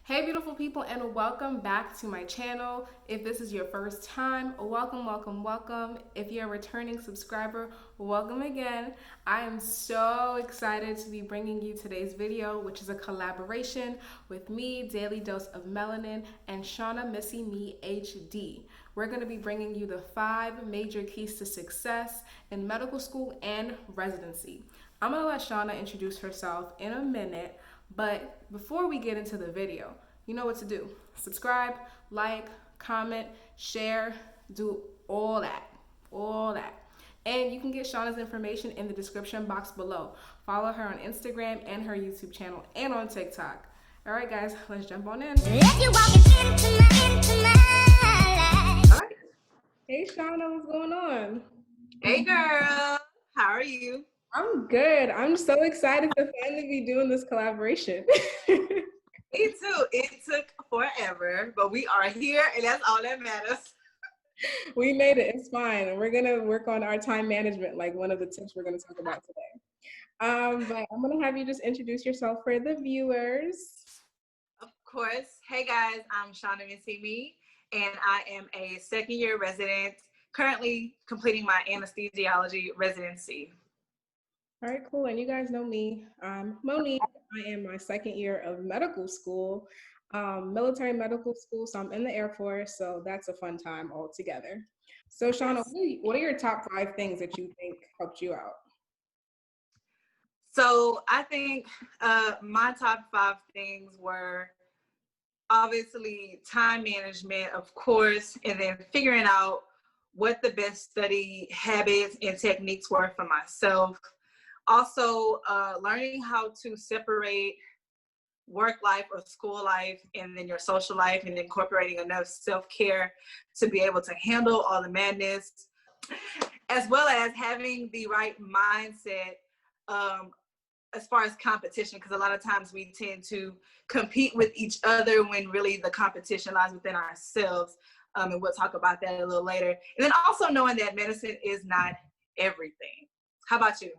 Hey beautiful people, and welcome back to my channel. If this is your first time, welcome. If you're a returning subscriber, welcome again. I am so excited to be bringing you today's video, which is a collaboration with me, Daily Dose of Melanin, and Shonna Missy Me HD. We're going to be bringing you the 5 major keys to success in medical school and residency. I'm going to let Shonna introduce herself in a minute, but before we get into the video, you know what to do. Subscribe, like, comment, share, do all that. All that. And you can get Shonna's information in the description box below. Follow her on Instagram and her YouTube channel and on TikTok. All right, guys, let's jump on in. If you walking into my life. All right. Hey, Shonna, what's going on? Hey, girl. How are you? I'm good. I'm so excited to finally be doing this collaboration. Me too. It took forever, but we are here, and that's all that matters. We made it. It's fine. And we're going to work on our time management, like one of the tips we're going to talk about today. But I'm going to have you just introduce yourself for the viewers. Of course. Hey, guys. I'm Shonna missyme, and I am a second-year resident, currently completing my anesthesiology residency. All right, cool. And you guys know me. Monique. I am my second year of medical school, military medical school. So I'm in the Air Force. So that's a fun time altogether. So Shonna, what are your top 5 things that you think helped you out? So I think my top 5 things were obviously time management, of course, and then figuring out what the best study habits and techniques were for myself. Also, learning how to separate work life or school life and then your social life, and incorporating enough self-care to be able to handle all the madness, as well as having the right mindset as far as competition, because a lot of times we tend to compete with each other when really the competition lies within ourselves. And we'll talk about that a little later. And then also knowing that medicine is not everything. How about you?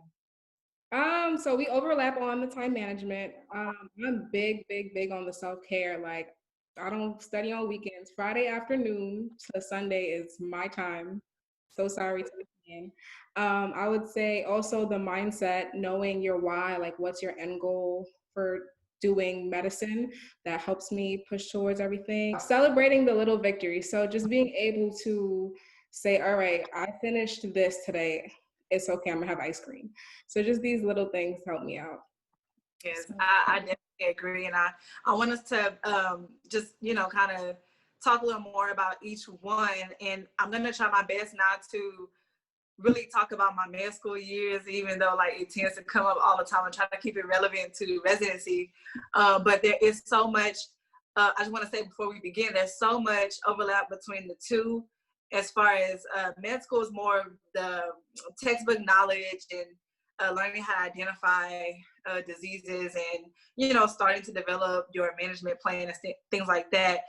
So we overlap on the time management. I'm big on the self-care. Like, I don't study on weekends. Friday afternoon to Sunday is my time. So sorry to the plan. I would say also the mindset, knowing your why, like what's your end goal for doing medicine, that helps me push towards everything. Celebrating the little victories. So just being able to say, all right, I finished this today. It's okay, I'm gonna have ice cream. So just these little things help me out. Yes, I definitely agree. And I want us to just, kind of talk a little more about each one. And I'm going to try my best not to really talk about my med school years, even though like it tends to come up all the time, and try to keep it relevant to residency. But there is so much, I just want to say before we begin, there's so much overlap between the two. As far as med school is more the textbook knowledge and learning how to identify diseases and, starting to develop your management plan and things like that,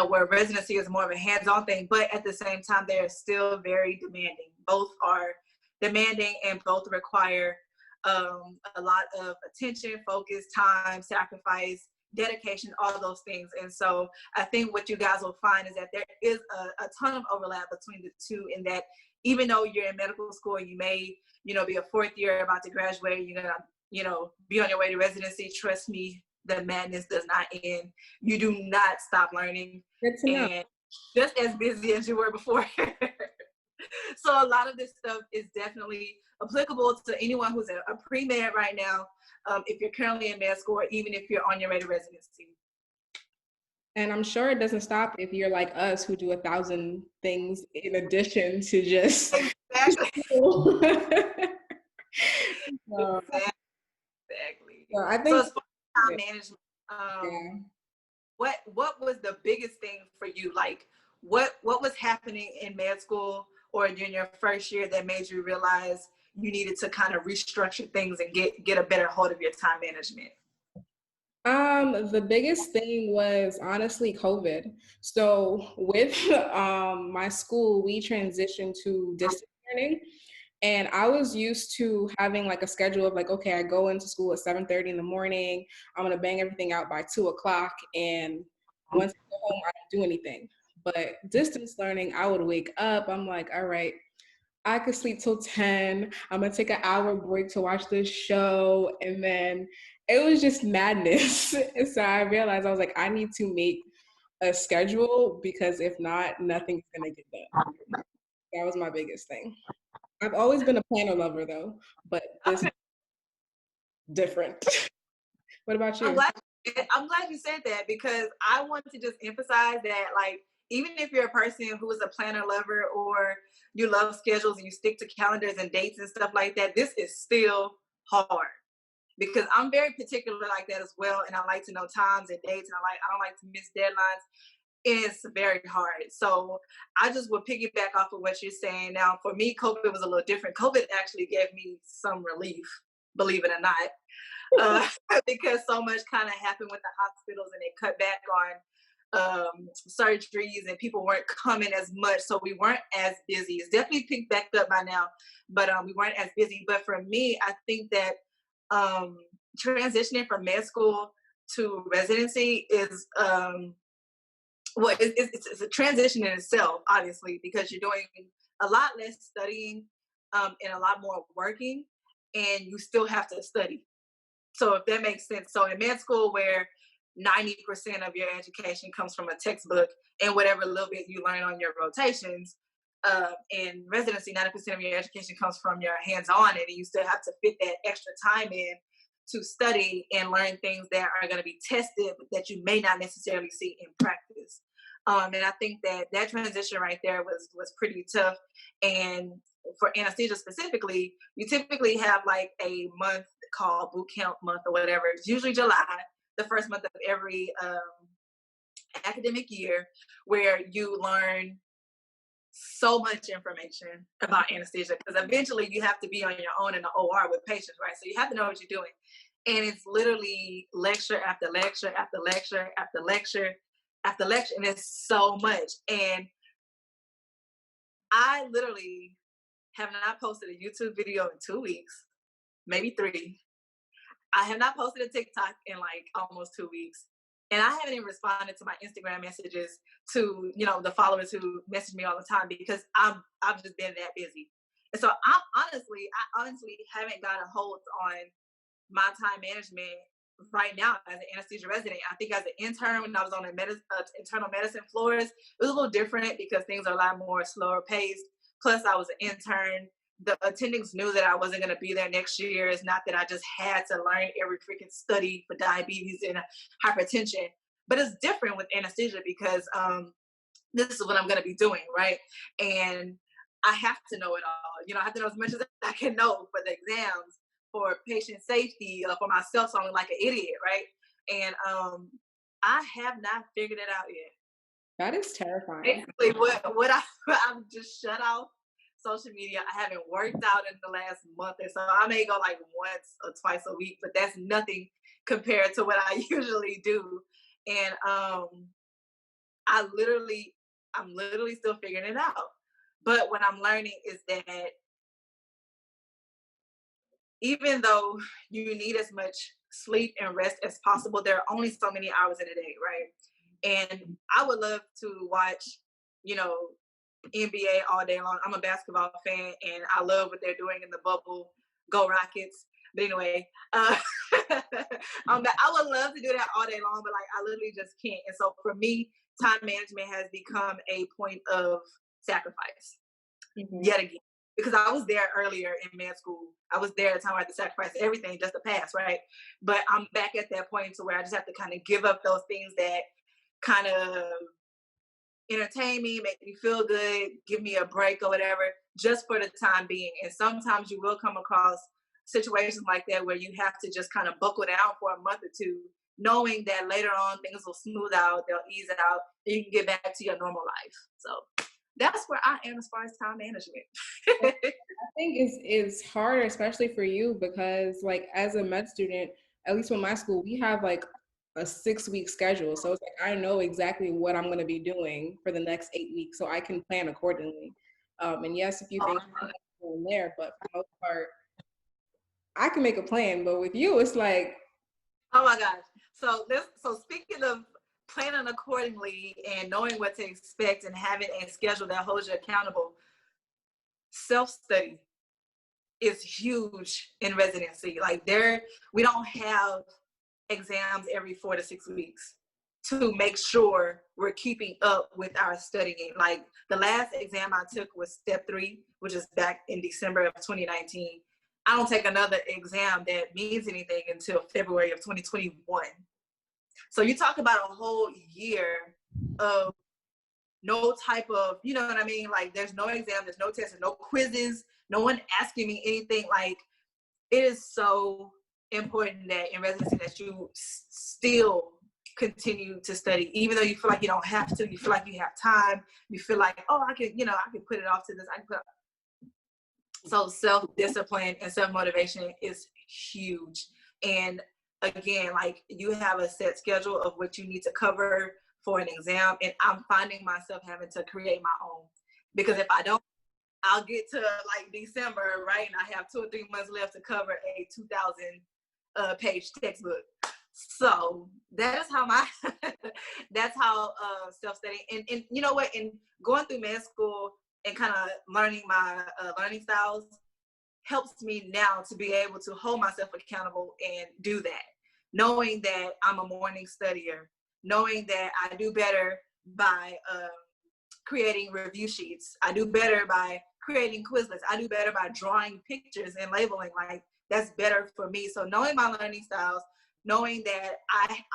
where residency is more of a hands-on thing, but at the same time, they're still very demanding. Both are demanding and both require a lot of attention, focus, time, sacrifice, dedication, all those things. And so I think what you guys will find is that there is a ton of overlap between the two, in that even though you're in medical school, you may, be a 4th year about to graduate, you're gonna, be on your way to residency. Trust me, the madness does not end. You do not stop learning. Good to know. And just as busy as you were before. So a lot of this stuff is definitely applicable to anyone who's a pre-med right now, if you're currently in med school, or even if you're on your way to residency. And I'm sure it doesn't stop if you're like us, who do 1,000 things in addition to just. Exactly. So, exactly. So I think. So as far as time management, what was the biggest thing for you? Like, what was happening in med school or during your first year that made you realize you needed to kind of restructure things and get a better hold of your time management? The biggest thing was honestly COVID. So with my school, we transitioned to distance learning. And I was used to having like a schedule of like, okay, I go into school at 7:30 in the morning. I'm gonna bang everything out by 2 o'clock. And once I go home, I don't do anything. But distance learning, I would wake up. I'm like, all right, I could sleep till 10. I'm gonna take an hour break to watch this show. And then it was just madness. And so I realized I was like, I need to make a schedule because if not, nothing's gonna get done. That was my biggest thing. I've always been a planner lover though, but this is Okay. different. What about I'm you? glad I'm glad you said that because I want to just emphasize that like even if you're a person who is a planner lover or you love schedules and you stick to calendars and dates and stuff like that, this is still hard because I'm very particular like that as well, and I like to know times and dates, and I don't like to miss deadlines. It's very hard. So I just would piggyback off of what you're saying. Now, for me, COVID was a little different. COVID actually gave me some relief, believe it or not, uh, because so much kind of happened with the hospitals and they cut back on surgeries and people weren't coming as much. So we weren't as busy. It's definitely picked back up by now, but we weren't as busy. But for me, I think that um, transitioning from med school to residency is well, it's a transition in itself, obviously, because you're doing a lot less studying and a lot more working, and you still have to study. So if that makes sense. So in med school, where 90% of your education comes from a textbook and whatever little bit you learn on your rotations, in residency, 90% of your education comes from your hands-on, and you still have to fit that extra time in to study and learn things that are going to be tested, but that you may not necessarily see in practice. And I think that that transition right there was pretty tough. And for anesthesia specifically, you typically have like a month called boot camp month or whatever. It's usually July, the first month of every academic year, where you learn so much information about anesthesia because eventually you have to be on your own in the OR with patients, right? So you have to know what you're doing. And it's literally lecture after lecture after lecture after lecture after lecture. And it's so much. And I literally have not posted a YouTube video in 2 weeks, maybe 3. I have not posted a TikTok in like almost 2 weeks. And I haven't even responded to my Instagram messages to, the followers who message me all the time because I've just been that busy. And so I honestly haven't got a hold on my time management right now as an anesthesia resident. I think as an intern when I was on the internal medicine floors, it was a little different because things are a lot more slower paced. Plus I was an intern. The attendings knew that I wasn't going to be there next year. It's not that I just had to learn every freaking study for diabetes and hypertension, but it's different with anesthesia because this is what I'm going to be doing, right? And I have to know it all. I have to know as much as I can know for the exams, for patient safety, for myself, so I'm like an idiot, right? And I have not figured it out yet. That is terrifying. Basically, I'm just shut off social media. I haven't worked out in the last month or so. I may go like once or twice a week, but that's nothing compared to what I usually do. And I'm literally still figuring it out. But what I'm learning is that even though you need as much sleep and rest as possible, there are only so many hours in a day, right? And I would love to watch, NBA all day long. I'm a basketball fan and I love what they're doing in the bubble. Go Rockets. But anyway, I would love to do that all day long, but like I literally just can't. And so for me, time management has become a point of sacrifice yet again. Because I was there earlier in med school. I was there at the time I had to sacrifice everything just to pass, right? But I'm back at that point to where I just have to kind of give up those things that kind of entertain me, make me feel good, give me a break or whatever, just for the time being. And sometimes you will come across situations like that where you have to just kind of buckle down for a month or two, knowing that later on things will smooth out, they'll ease out, and you can get back to your normal life. So that's where I am as far as time management. I think it's harder, especially for you, because like as a med student, at least with my school, we have like a 6 week schedule. So it's like I know exactly what I'm going to be doing for the next 8 weeks, so I can plan accordingly. And yes, if you think here and there, but for the most part, I can make a plan. But with you, it's like, oh my gosh. So speaking of planning accordingly and knowing what to expect and having a schedule that holds you accountable, self-study is huge in residency. Like we don't have exams every 4 to 6 weeks to make sure we're keeping up with our studying. Like the last exam I took was step 3, which is back in December of 2019. I don't take another exam that means anything until February of 2021. So you talk about a whole year of no type of, you know what I mean? Like there's no exam, there's no tests, there's no quizzes, no one asking me anything. Like it is so important that in residency that you still continue to study, even though you feel like you don't have to, you feel like you have time, you feel like, oh, I can put it off to this, So self-discipline and self-motivation is huge. And again, like you have a set schedule of what you need to cover for an exam, and I'm finding myself having to create my own, because if I don't, I'll get to like December, right, and I have 2 or 3 months left to cover a 2,000 page textbook. So that is how that's how self-study, and you know what, and going through med school and kind of learning my learning styles helps me now to be able to hold myself accountable and do that, knowing that I'm a morning studier, knowing that I do better by creating review sheets. I do better by creating Quizlets. I do better by drawing pictures and labeling. Like that's better for me. So knowing my learning styles, knowing that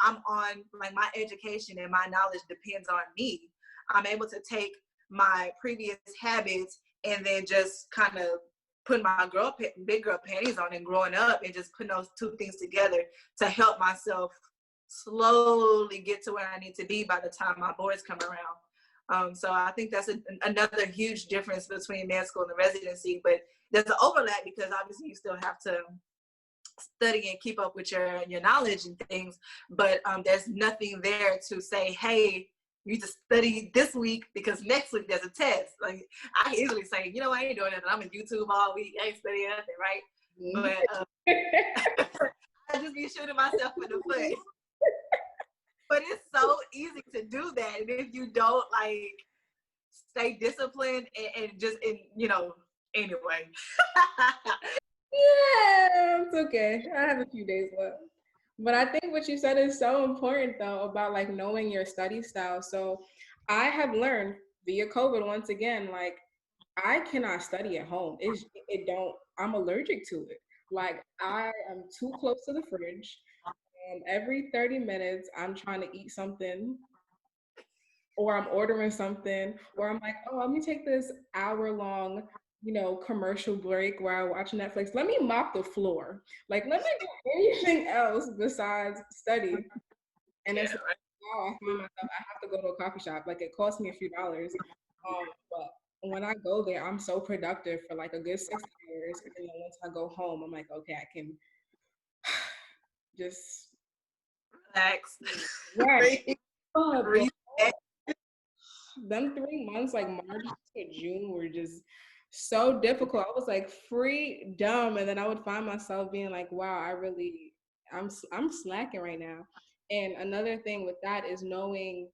I'm on, like my education and my knowledge depends on me, I'm able to take my previous habits and then just kind of put my big girl panties on and growing up and just putting those 2 things together to help myself slowly get to where I need to be by the time my boys come around. So I think that's another huge difference between med school and the residency, but there's an overlap because obviously you still have to study and keep up with your knowledge and things, but there's nothing there to say, hey, you need to study this week because next week there's a test. Like I easily say, you know, I ain't doing nothing. I'm in YouTube all week. I ain't studying nothing, right? But I just be shooting myself in the foot. But it's so easy to do that, and if you don't like stay disciplined and just, you know, anyway. yeah, it's okay. I have a few days left. But I think what you said is so important though about like knowing your study style. So I have learned via COVID once again, like I cannot study at home. I'm allergic to it. Like I am too close to the fridge, and every 30 minutes I'm trying to eat something or I'm ordering something, or I'm like, oh, let me take this hour-long, commercial break where I watch Netflix. Let me mop the floor. Like, let me do anything else besides study. And it's like, wow, I find myself, I have to go to a coffee shop. Like, it costs me a few dollars. But when I go there, I'm so productive for like a good 6 hours. And then once I go home, I'm like, okay, I can just relax. Right. Them 3 months, like March to June, were just so difficult. I was like dumb, and then I would find myself being like, wow, I'm slacking right now. And another thing with that is knowing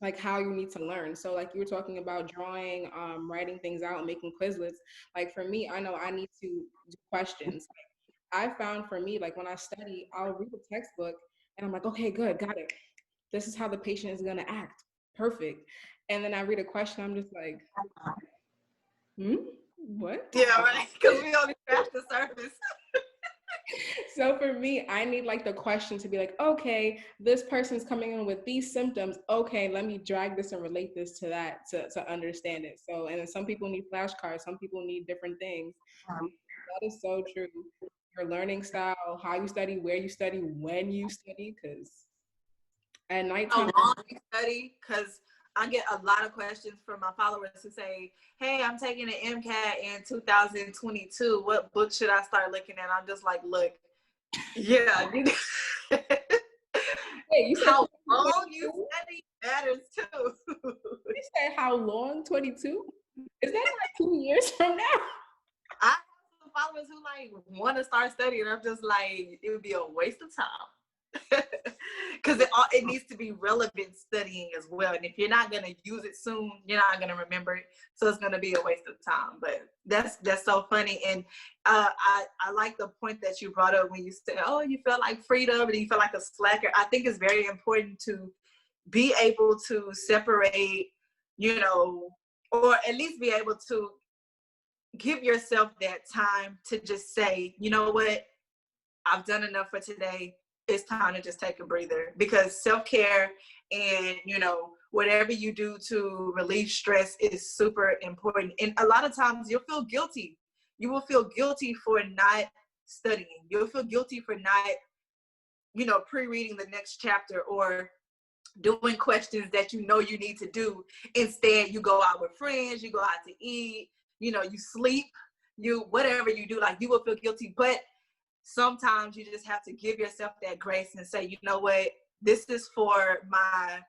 like how you need to learn. So like you were talking about drawing, writing things out, making Quizlets. Like for me, I know I need to do questions. Like I found for me, like when I study, I'll read the textbook and I'm like, okay, good, got it. This is how the patient is gonna act. Perfect. And then I read a question, I'm just like, what? Yeah, right. Because we only scratch the surface. So for me, I need like the question to be like, okay, this person's coming in with these symptoms. Okay, let me drag this and relate this to that to understand it. So, and then some people need flashcards, some people need different things. That is so true. Your learning style, how you study, where you study, when you study, because at nighttime. How long you study, because I get a lot of questions from my followers who say, hey, I'm taking an MCAT in 2022. What book should I start looking at? I'm just like, look, yeah. Hey, you said how long you study matters too. You said how long? 22? Is that like 2 years from now? followers who like want to start studying. I'm just like, it would be a waste of time. Because it needs to be relevant studying as well. And if you're not going to use it soon, you're not going to remember it. So it's going to be a waste of time. But that's so funny. And I like the point that you brought up when you said, oh, you felt like freedom and you feel like a slacker. I think it's very important to be able to separate, you know, or at least be able to give yourself that time to just say, you know what, I've done enough for today. It's time to just take a breather, because self-care and, you know, whatever you do to relieve stress is super important. And a lot of times you'll feel guilty. You will feel guilty for not studying. You'll feel guilty for not, you know, pre-reading the next chapter or doing questions that you know you need to do. Instead, you go out with friends, you go out to eat, you know, you sleep, you, whatever you do, like, you will feel guilty. But sometimes you just have to give yourself that grace and say, you know what, this is for my,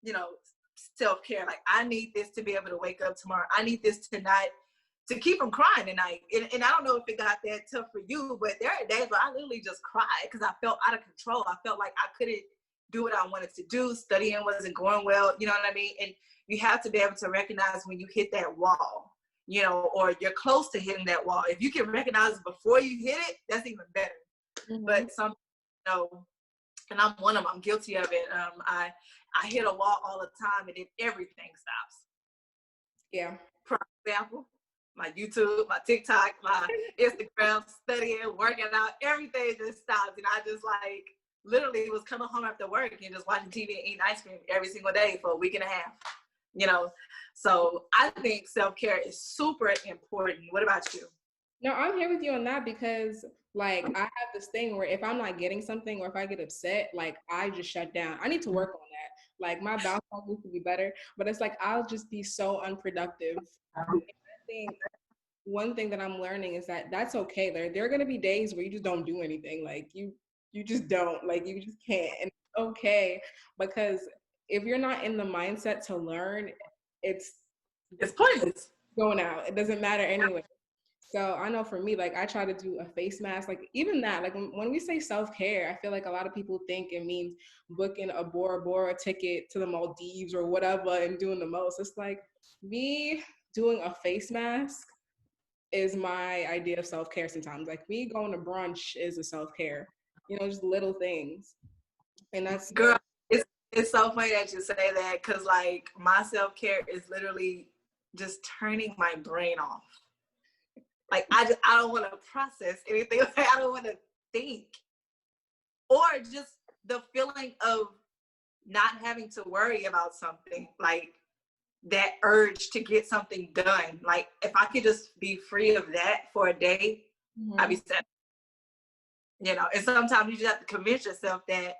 you know, self-care. Like, I need this to be able to wake up tomorrow. I need this tonight to keep from crying tonight. And I don't know if it got that tough for you, but there are days where I literally just cried because I felt out of control. I felt like I couldn't do what I wanted to do. Studying wasn't going well. You know what I mean? And you have to be able to recognize when you hit that wall, you know, or you're close to hitting that wall. If you can recognize it before you hit it, that's even better. Mm-hmm. But some, you know, and I'm one of them, I'm guilty of it. I hit a wall all the time and then everything stops. Yeah. For example, my YouTube, my TikTok, my Instagram, studying, working out, everything just stops. And I just like literally was coming home after work and just watching TV and eating ice cream every single day for a week and a half, you know? So I think self-care is super important. What about you? No, I'm here with you on that because, like, I have this thing where if I'm not getting something or if I get upset, like, I just shut down. I need to work on that. Like, my bounce needs to be better, but it's like I'll just be so unproductive. And I think one thing that I'm learning is that that's okay. There are going to be days where you just don't do anything. Like, you just don't. Like, you just can't. And it's okay, because if you're not in the mindset to learn, it's pointless. Going out. It doesn't matter anyway. So I know for me, like, I try to do a face mask, like, even that, like, when we say self-care, I feel like a lot of people think it means booking a Bora Bora ticket to the Maldives or whatever and doing the most. It's like, me doing a face mask is my idea of self-care sometimes. Like, me going to brunch is a self-care, you know, just little things. And that's, girl, it's so funny that you say that, because like my self-care is literally just turning my brain off. Like, I don't want to process anything. I don't want to think. Or just the feeling of not having to worry about something, like that urge to get something done. Like, if I could just be free of that for a day, mm-hmm. I'd be set. You know, and sometimes you just have to convince yourself that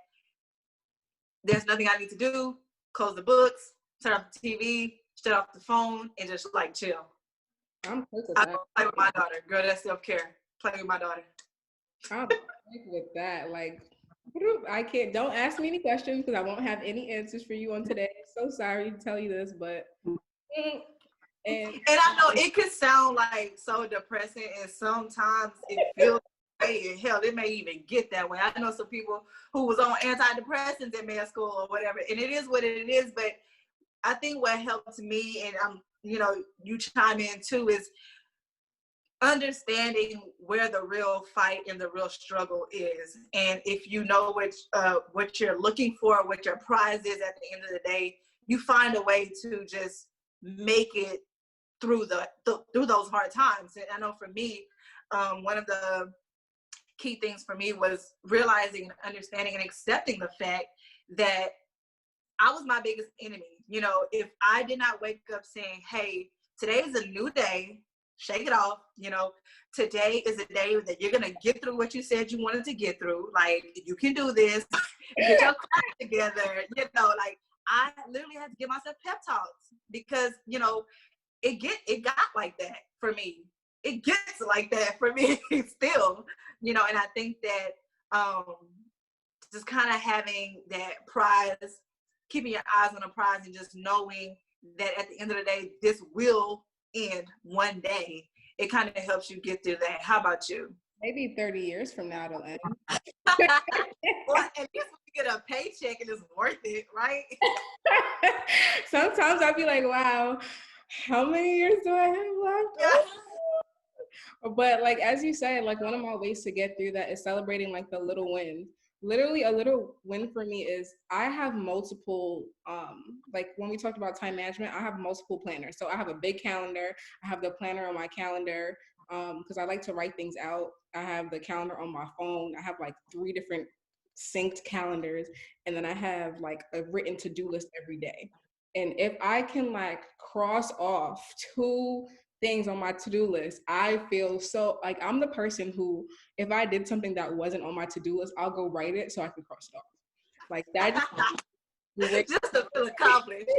there's nothing I need to do. Close the books, turn off the TV, shut off the phone, and just like chill. I'm I play with my daughter. Girl, that's self-care. Play with my daughter. I'm with that. Like, I can't, don't ask me any questions because I won't have any answers for you on today. So sorry to tell you this, but and I know it could sound like so depressing, and sometimes it feels hey, hell, it may even get that way. I know some people who was on antidepressants in med school or whatever, and it is what it is. But I think what helped me, and you know, you chime in too, is understanding where the real fight and the real struggle is. And if you know what you're looking for, what your prize is at the end of the day, you find a way to just make it through through those hard times. And I know for me, one of the key things for me was realizing and understanding and accepting the fact that I was my biggest enemy. You know, if I did not wake up saying, hey, today is a new day, shake it off. You know, today is a day that you're going to get through what you said you wanted to get through. Like, you can do this, get your class together. You know, like, I literally had to give myself pep talks because, you know, it got like that for me. It gets like that for me still, you know. And I think that just kind of having that prize, keeping your eyes on the prize, and just knowing that at the end of the day, this will end one day. it kind of helps you get through that. How about you? Maybe 30 years from now it'll end. Well, at least when you get a paycheck and it's worth it, right? Sometimes I'll be like, wow, how many years do I have left? Yeah. But like as you said, like one of my ways to get through that is celebrating like the little wins. Literally a little win for me is I have multiple like when we talked about time management, I have multiple planners. So I have a big calendar, I have the planner on my calendar because I like to write things out. I have the calendar on my phone. I have like 3 different synced calendars, and then I have like a written to-do list every day. And if I can like cross off 2 things on my to-do list, I feel so like I'm the person who, if I did something that wasn't on my to-do list, I'll go write it so I can cross it off. Like that just to feel accomplished.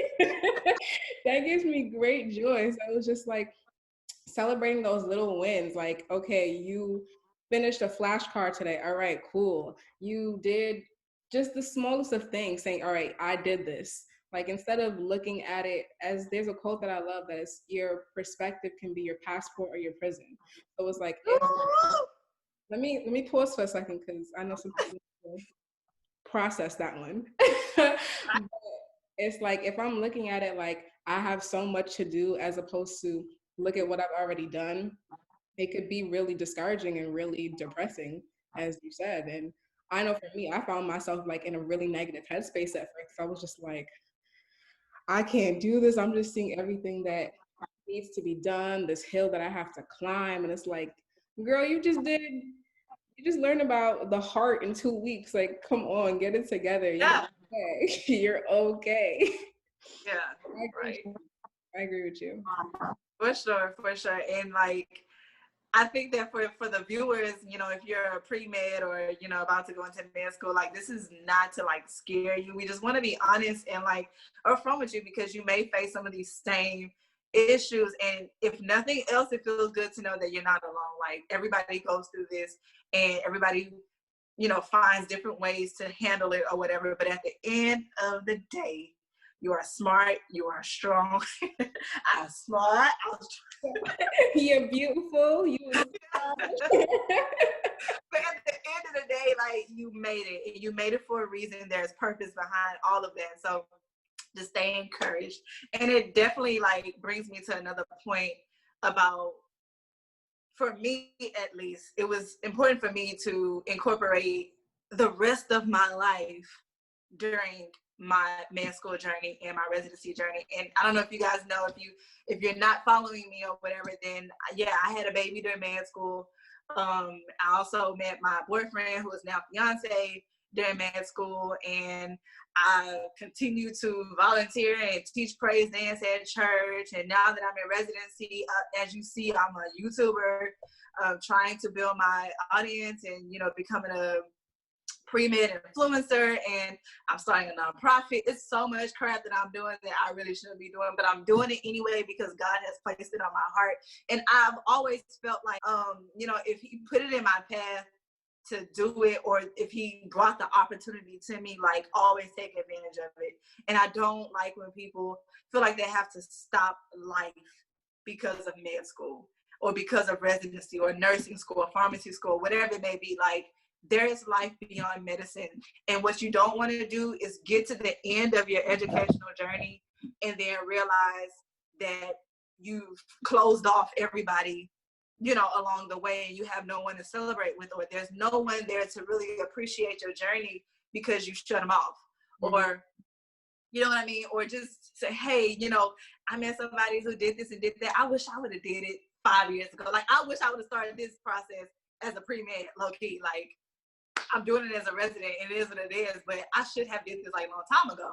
that gives me great joy. So it was just like celebrating those little wins. Like, okay, you finished a flashcard today. All right, cool. You did just the smallest of things, saying, all right, I did this. Like instead of looking at it as, there's a quote that I love that is, your perspective can be your passport or your prison. So it's like, let me pause for a second because I know some people process that one. It's like if I'm looking at it like I have so much to do as opposed to look at what I've already done, it could be really discouraging and really depressing, as you said. And I know for me, I found myself like in a really negative headspace at first. I was just like, I can't do this. I'm just seeing everything that needs to be done, this hill that I have to climb. And it's like, girl, you just learned about the heart in 2 weeks. Like, come on, get it together. You're okay. You're okay. Yeah, right. I agree with you. For sure, for sure. And like, I think that for the viewers, you know, if you're a pre-med or, you know, about to go into med school, like this is not to like scare you. We just want to be honest and like upfront with you because you may face some of these same issues. And if nothing else, it feels good to know that you're not alone. Like everybody goes through this and everybody, you know, finds different ways to handle it or whatever. But at the end of the day, you are smart, you are strong. I'm smart. You're beautiful. But at the end of the day, like you made it. You made it for a reason. There's purpose behind all of that. So just stay encouraged. And it definitely like brings me to another point about, for me at least, it was important for me to incorporate the rest of my life during my med school journey and my residency journey. And I don't know if you guys know, if you're not following me or whatever, then yeah, I had a baby during med school. I also met my boyfriend, who is now fiance, during med school, and I continue to volunteer and teach praise dance at church. And now that I'm in residency, as you see, I'm a YouTuber, trying to build my audience and, you know, becoming a pre-med influencer, and I'm starting a nonprofit. It's so much crap that I'm doing that I really shouldn't be doing, but I'm doing it anyway because God has placed it on my heart. And I've always felt like, you know, if he put it in my path to do it, or if he brought the opportunity to me, like always take advantage of it. And I don't like when people feel like they have to stop life because of med school or because of residency or nursing school or pharmacy school, whatever it may be. Like, there is life beyond medicine. And what you don't want to do is get to the end of your educational journey and then realize that you've closed off everybody, you know, along the way, and you have no one to celebrate with, or there's no one there to really appreciate your journey because you shut them off. Mm-hmm. Or, you know what I mean? Or just say, hey, you know, I met somebody who did this and did that. I wish I would have did it 5 years ago. Like, I wish I would have started this process as a pre-med, low-key. Like, I'm doing it as a resident, and it is what it is, but I should have did this like a long time ago.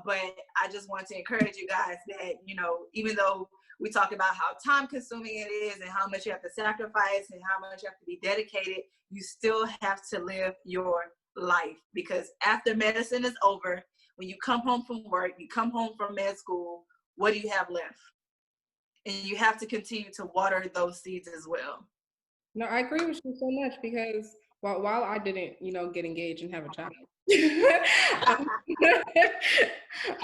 But I just want to encourage you guys that, you know, even though we talk about how time consuming it is and how much you have to sacrifice and how much you have to be dedicated, you still have to live your life, because after medicine is over, when you come home from work, you come home from med school, what do you have left? And you have to continue to water those seeds as well. No, I agree with you so much because while I didn't, you know, get engaged and have a child,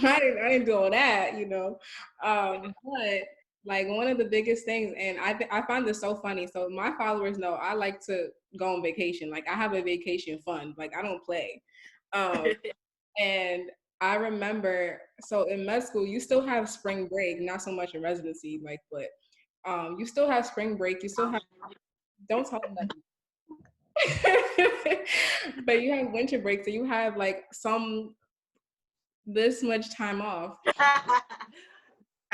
I didn't do all that, you know. But Like one of the biggest things, and I find this so funny. So my followers know I like to go on vacation. Like I have a vacation fund. Like I don't play. Um, and I remember, so in med school, you still have spring break, not so much in residency, like, but you still have spring break. You still have, don't tell them that. But you have winter break, so you have like this much time off.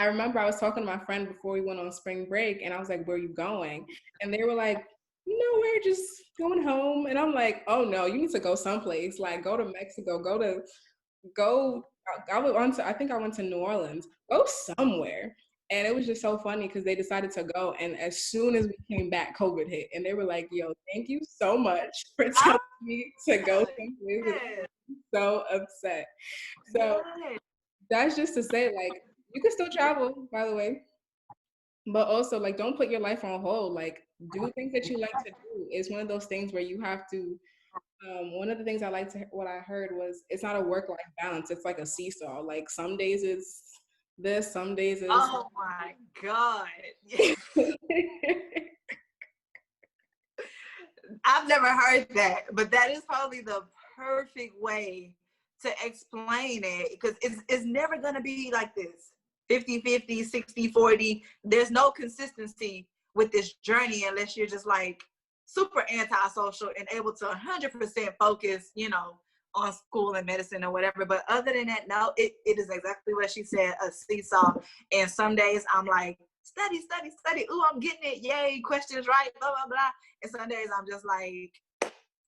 I remember I was talking to my friend before we went on spring break, and I was like, "Where are you going?" And they were like, "Nowhere, just going home." And I'm like, "Oh no, you need to go someplace. Like, go to Mexico. Go. I went to. I think I went to New Orleans. Go somewhere." And it was just so funny because they decided to go, and as soon as we came back, COVID hit, and they were like, "Yo, thank you so much for telling me to go someplace." Yes. So upset. So Yes. that's just to say, like, you can still travel, by the way, but also like don't put your life on hold. Like do things that you like to do. It's one of those things where you have to. One of the things I like to what I heard was it's not a work-life balance. It's like a seesaw. Like some days it's this, some days it's. Oh my God. I've never heard that, but that is probably the perfect way to explain it because it's never going to be like this 50-50, 60-40. There's no consistency with this journey unless you're just like super antisocial and able to 100% focus, on school and medicine or whatever. But other than that, no, it is exactly what she said, a seesaw. And some days I'm like, study, study, study. Ooh, I'm getting it. Yay, questions right, blah, blah, blah. And some days I'm just like,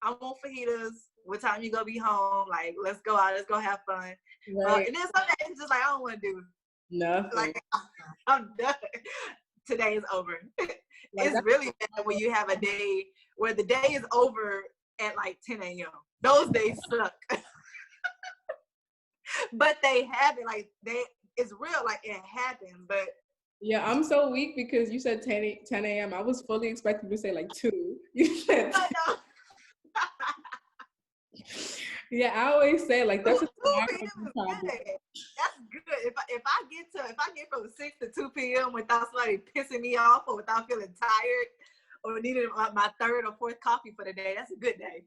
I want fajitas. What time you gonna be home? Like, let's go out. Let's go have fun. Right. And then some days it's just like, I don't want to do Nothing. like, I'm done. Today is over. Like, It's really bad when you have a day where the day is over at like 10 a.m. Those days suck. But they happen. Like, it's real. Like, it happens. But yeah, I'm so weak because you said 10 a.m. I was fully expecting to say like 2. You said I know. yeah, I always say like that's a 2 p.m. problem. That's good. If I get from 6 to 2 p.m. without somebody pissing me off or without feeling tired or needing my third or fourth coffee for the day, that's a good day.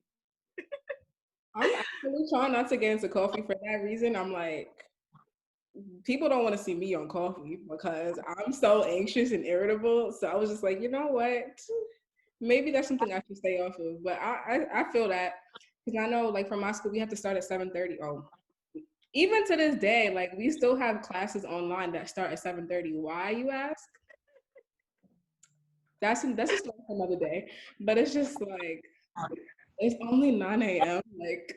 I'm actually trying not to get into coffee for that reason. I'm like, people don't want to see me on coffee because I'm so anxious and irritable. So I was just like, you know what? Maybe that's something I should stay off of. But I feel that because I know like from my school we have to start at 7:30. Oh, even to this day, like we still have classes online that start at 7:30. Why, you ask? That's a story for another day. But it's just like it's only 9 a.m. Like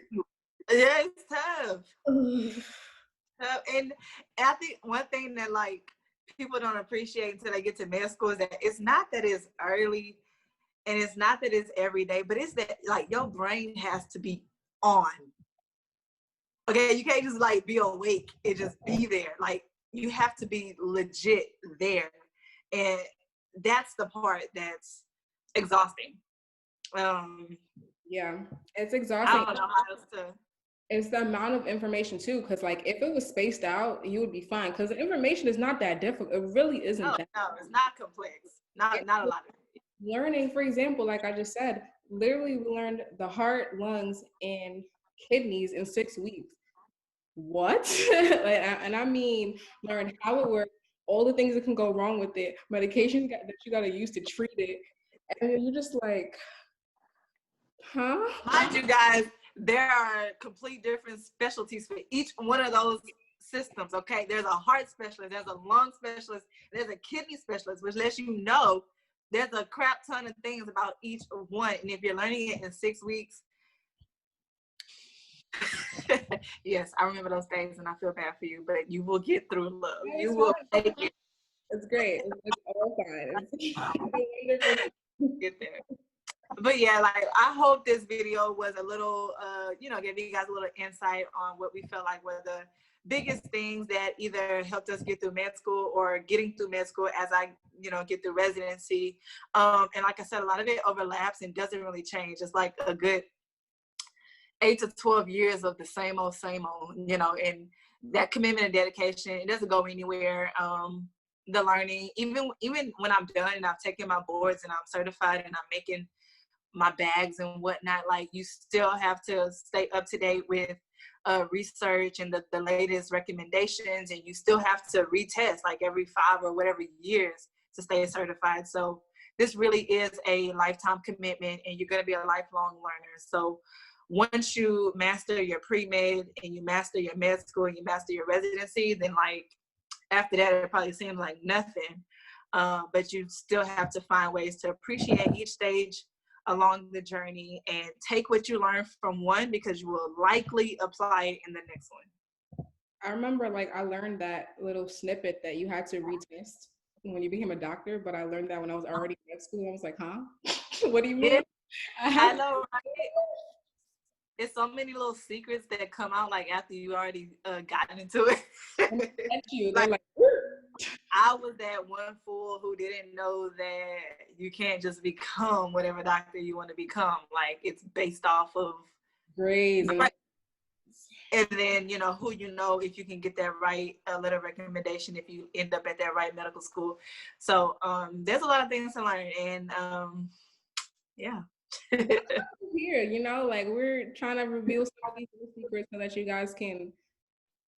Yeah, it's tough. And I think one thing that like people don't appreciate until they get to med school is that it's not that it's early and it's not that it's every day, but it's that like your brain has to be on. Okay, you can't just like be awake and just be there. Like you have to be legit there. And that's the part that's exhausting. yeah, it's I exhausting. don't know how else to. It's the amount of information too, because like if it was spaced out, you would be fine. Because the information is not that difficult. It really isn't No, that. no, it's not complex. Not a lot of it. Learning, for example, like I just said, literally we learned the heart, lungs, and kidneys in 6 weeks. What? And I mean, learn how it works, all the things that can go wrong with it, medications that you got to use to treat it, and then you're just like, huh? Mind you guys, there are complete different specialties for each one of those systems. Okay, there's a heart specialist, there's a lung specialist, there's a kidney specialist, which lets you know there's a crap ton of things about each one. And if you're learning it in 6 weeks, yes, I remember those days and I feel bad for you, but you will get through love. You will make it. It's great. It's all fine. It's Get there. But yeah, like I hope this video was a little, give you guys a little insight on what we felt like were the biggest things that either helped us get through med school or getting through med school as I, get through residency. And like I said, a lot of it overlaps and doesn't really change. It's like a good 8 to 12 years of the same old, and that commitment and dedication, it doesn't go anywhere. the learning. Even when I'm done and I've taken my boards and I'm certified and I'm making my bags and whatnot, like you still have to stay up to date with research and the latest recommendations, and you still have to retest like every 5 or whatever years to stay certified. So this really is a lifetime commitment, and you're going to be a lifelong learner. So once you master your pre-med and you master your med school and you master your residency, then like after that it probably seems like nothing, but you still have to find ways to appreciate each stage along the journey and take what you learn from one, because you will likely apply it in the next one. I remember like I learned that little snippet that you had to retest when you became a doctor, but I learned that when I was already in med school. I was like, huh? What do you mean? I know, right? It's so many little secrets that come out like after you already gotten into it. Like, I was that one fool who didn't know that you can't just become whatever doctor you want to become. Like it's based off of grades and then who if you can get that right letter of recommendation if you end up at that right medical school. So there's a lot of things to learn, and yeah. Here, like we're trying to reveal some of these secrets so that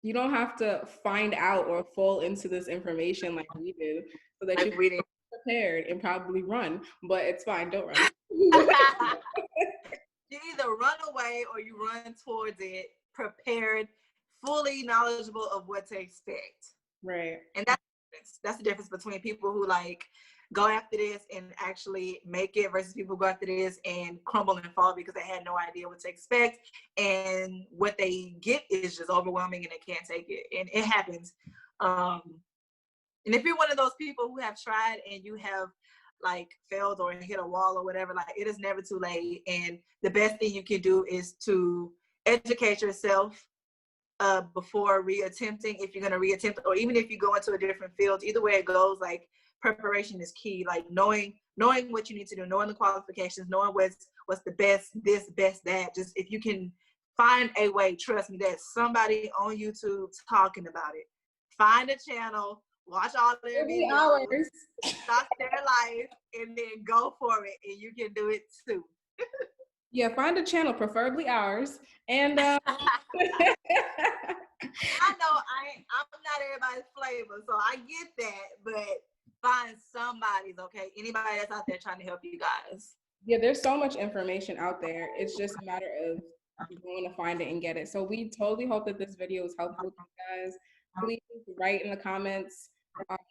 you don't have to find out or fall into this information like we did, so that you can be prepared and probably run. But it's fine, don't run. You either run away or you run towards it, prepared, fully knowledgeable of what to expect. Right. And that's the difference between people who like go after this and actually make it versus people who go after this and crumble and fall because they had no idea what to expect, and what they get is just overwhelming and they can't take it, and it happens. And if you're one of those people who have tried and you have like failed or hit a wall or whatever, like it is never too late, and the best thing you can do is to educate yourself before reattempting, if you're going to reattempt, or even if you go into a different field. Either way it goes, like preparation is key. Like knowing what you need to do, knowing the qualifications, knowing what's the best this, best that. Just if you can find a way, trust me, there's somebody on YouTube talking about it. Find a channel, watch all their videos, stop their life, and then go for it, and you can do it too. Yeah, find a channel, preferably ours. And I know I'm not everybody's flavor, so I get that, but find somebody's, okay? Anybody that's out there trying to help you guys. Yeah, there's so much information out there. It's just a matter of going to find it and get it. So we totally hope that this video is helpful to you guys. Please write in the comments,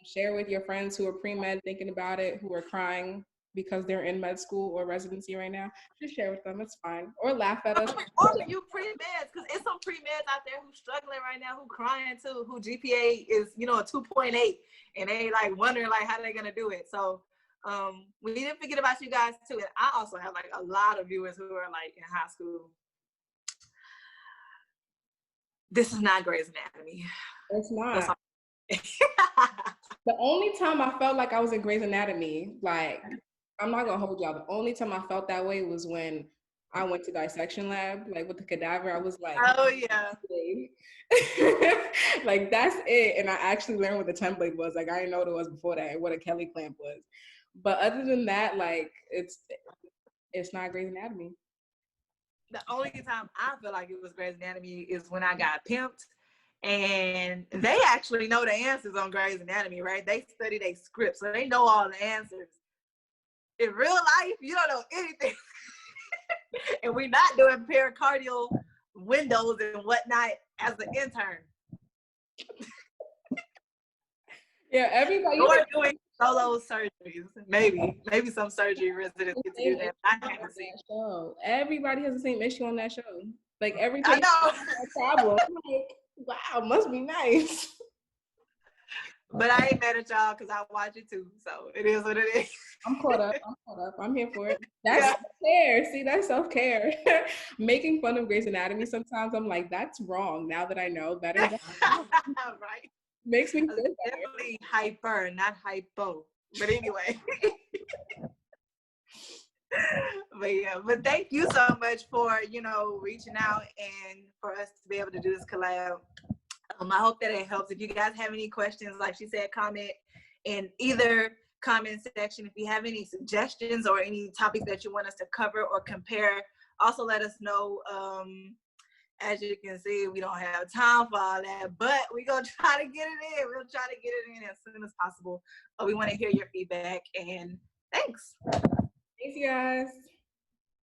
share with your friends who are pre-med thinking about it, who are crying because they're in med school or residency right now. Just share with them, it's fine. Or laugh at us. Or you pre-meds, because it's some pre-meds out there who's struggling right now, who crying too, who GPA is, a 2.8, and they like wondering like how they're gonna do it. So we didn't forget about you guys too. And I also have like a lot of viewers who are like in high school. This is not Grey's Anatomy. It's not. The only time I felt like I was in Grey's Anatomy, like, I'm not gonna hold y'all, the only time I felt that way was when I went to dissection lab, like with the cadaver. I was like, oh yeah. Like that's it. And I actually learned what the template was. Like I didn't know what it was before that and what a Kelly clamp was. But other than that, like it's not Grey's Anatomy. The only time I feel like it was Grey's Anatomy is when I got pimped. And they actually know the answers on Grey's Anatomy, right? They study their script, so they know all the answers. In real life, you don't know anything. And we're not doing pericardial windows and whatnot as an intern. Yeah, everybody. Or doing solo surgeries. Maybe some surgery residents get to do that. I haven't seen that show. Everybody has the same issue on that show. Like every patient has a problem. Like, wow, must be nice. But I ain't mad at y'all because I watch it too. So it is what it is. I'm caught up. I'm here for it. That's self-care. See, that's self-care. Making fun of Grey's Anatomy sometimes, I'm like, that's wrong. Now that I know better. Right. Makes me feel definitely hyper, not hypo. But anyway. But thank you so much for, reaching out and for us to be able to do this collab. I hope that it helps. If you guys have any questions, like she said, comment in either comment section. If you have any suggestions or any topics that you want us to cover or compare, also let us know. As you can see, we don't have time for all that, but we're going to try to get it in. We'll try to get it in as soon as possible. But we want to hear your feedback, and thanks. Thanks, you guys.